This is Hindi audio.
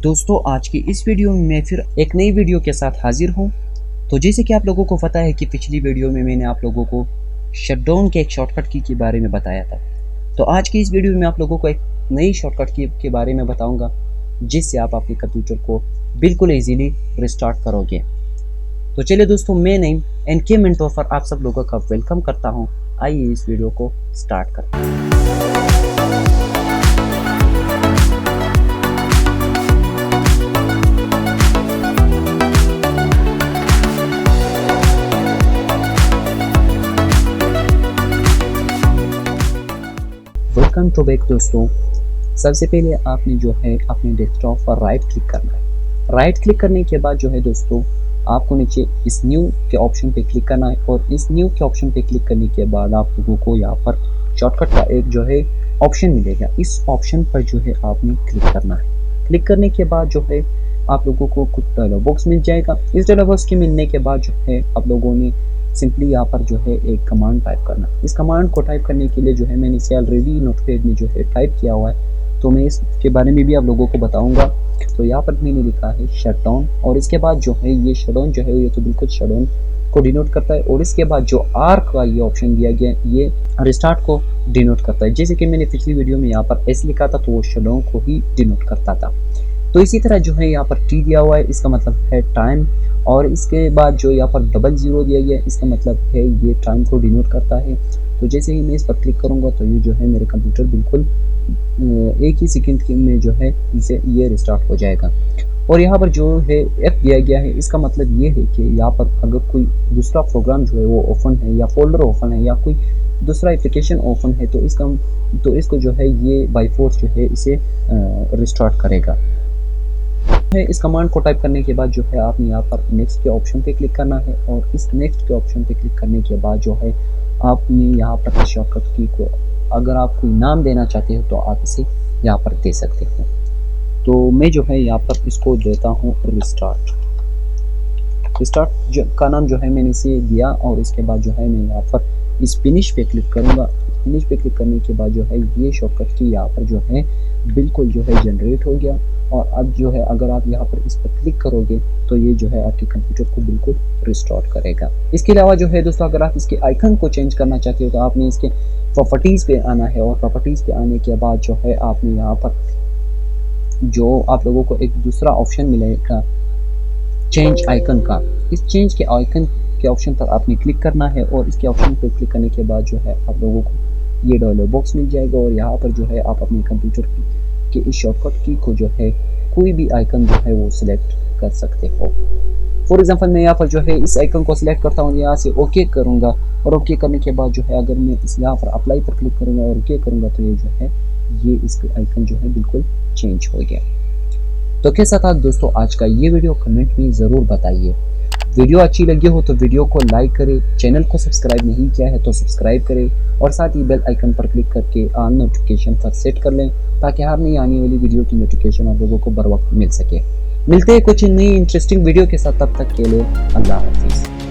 दोस्तों आज की इस वीडियो में मैं फिर एक नई वीडियो के साथ हाजिर हूँ। तो जैसे कि आप लोगों को पता है कि पिछली वीडियो में मैंने आप लोगों को शटडाउन के एक शॉर्टकट की के बारे में बताया था। तो आज की इस वीडियो में आप लोगों को एक नई शॉर्टकट की के बारे में बताऊंगा जिससे आप आपके कंप्यूटर को बिल्कुल ईजीली रिस्टार्ट करोगे। तो चलिए दोस्तों, मैं नेम एनके मेंटोर पर आप सब लोगों का वेलकम करता हूँ। आइए इस वीडियो को स्टार्ट करते हैं। वेलकम टू बैक दोस्तों। सबसे पहले आपने जो है अपने डेस्कटॉप पर राइट क्लिक करना है। राइट क्लिक करने के बाद जो है दोस्तों आपको नीचे इस न्यू के ऑप्शन पे क्लिक करना है और इस न्यू के ऑप्शन पे क्लिक करने के बाद आप लोगों को यहाँ पर शॉर्टकट का एक जो है ऑप्शन मिलेगा। इस ऑप्शन पर जो है आपने क्लिक करना है। क्लिक करने के बाद जो है आप लोगों को कुछ डायलॉग बॉक्स मिल जाएगा। इस डायलॉग बॉक्स के मिलने के बाद जो है आप लोगों ने सिंपली यहाँ पर जो है एक कमांड टाइप करना। इस कमांड को टाइप करने के लिए जो है मैंने इसे ऑलरेडी नोटपैड में जो है टाइप किया हुआ है, तो मैं इसके बारे में भी आप लोगों को बताऊंगा। तो यहाँ पर मैंने लिखा है शटडाउन और इसके बाद जो है ये शटडाउन जो है ये तो बिल्कुल शटडाउन को डिनोट करता है और इसके बाद जो आर का ये ऑप्शन दिया गया ये रिस्टार्ट को डिनोट करता है। जैसे कि मैंने पिछली वीडियो में यहाँ पर एस लिखा था तो वो शटडाउन को ही डिनोट करता था। तो इसी तरह जो है यहाँ पर टी दिया हुआ है, इसका मतलब है टाइम, और इसके बाद जो यहाँ पर 00 दिया गया है इसका मतलब है ये टाइम को डिनोट करता है। तो जैसे ही मैं इस पर क्लिक करूँगा तो ये जो है मेरे कंप्यूटर बिल्कुल एक ही सेकंड में जो है इसे ये रिस्टार्ट हो जाएगा। और यहाँ पर जो है एफ दिया गया है इसका मतलब ये है कि यहाँ पर अगर कोई दूसरा प्रोग्राम जो है वो ओपन है या फोल्डर ओपन है या कोई दूसरा एप्लीकेशन ओपन है तो इसको जो है ये बाय फोर्स जो है इसे रिस्टार्ट करेगा। इस कमांड को टाइप करने के बाद जो है आपने यहाँ पर नेक्स्ट के ऑप्शन पे क्लिक करना है और इस नेक्स्ट के ऑप्शन पे क्लिक करने के बाद जो है आपने यहाँ पर शॉर्टकट की को अगर आप कोई नाम देना चाहते हो तो आप इसे यहाँ पर दे सकते हो। तो मैं जो है यहाँ पर इसको देता हूँ रिस्टार्ट का नाम जो है मैंने इसे दिया और इसके बाद जो है मैं यहाँ पर इस फिनिश पे क्लिक करूँगा। फिनिश पे क्लिक करने के बाद जो है ये शॉर्टकट की यहाँ पर जो है बिल्कुल जो है जनरेट हो गया। और अब जो है अगर आप यहाँ पर इस पर क्लिक करोगे तो ये जो है आपके कंप्यूटर को बिल्कुल रिस्टार्ट करेगा। इसके अलावा जो है दोस्तों अगर आप इसके आइकन को चेंज करना चाहते हो तो आपने इसके प्रॉपर्टीज़ पे आना है और प्रॉपर्टीज़ पे आने के बाद जो है आपने यहाँ पर जो आप लोगों को एक दूसरा ऑप्शन मिलेगा चेंज आइकन का, इस चेंज के आइकन के ऑप्शन पर आपने क्लिक करना है और इसके ऑप्शन पर क्लिक करने के बाद जो है आप लोगों को ये डायलॉग बॉक्स मिल जाएगा और यहाँ पर जो है आप अपने कंप्यूटर कि इस शॉर्टकट की को जो है कोई भी आइकन जो है वो सिलेक्ट कर सकते हो। फॉर एग्जांपल मैं यहाँ पर जो है इस आइकन को सिलेक्ट करता हूँ, यहाँ से ओके करूँगा और ओके करने के बाद जो है अगर मैं इस यहाँ पर अप्लाई पर क्लिक करूँगा और ओके करूँगा तो ये जो है ये इसका आइकन जो है बिल्कुल चेंज हो गया। तो कैसा था दोस्तों आज का ये वीडियो, कमेंट में ज़रूर बताइए। वीडियो अच्छी लगी हो तो वीडियो को लाइक करें, चैनल को सब्सक्राइब नहीं किया है तो सब्सक्राइब करें और साथ ही बेल आइकन पर क्लिक करके ऑल नोटिफिकेशन पर सेट कर लें ताकि हर नई आने वाली वीडियो की नोटिफिकेशन आप लोगों को बर वक्त मिल सके। मिलते हैं कुछ नई इंटरेस्टिंग वीडियो के साथ, तब तक के लिए अल्लाह हाफिज़।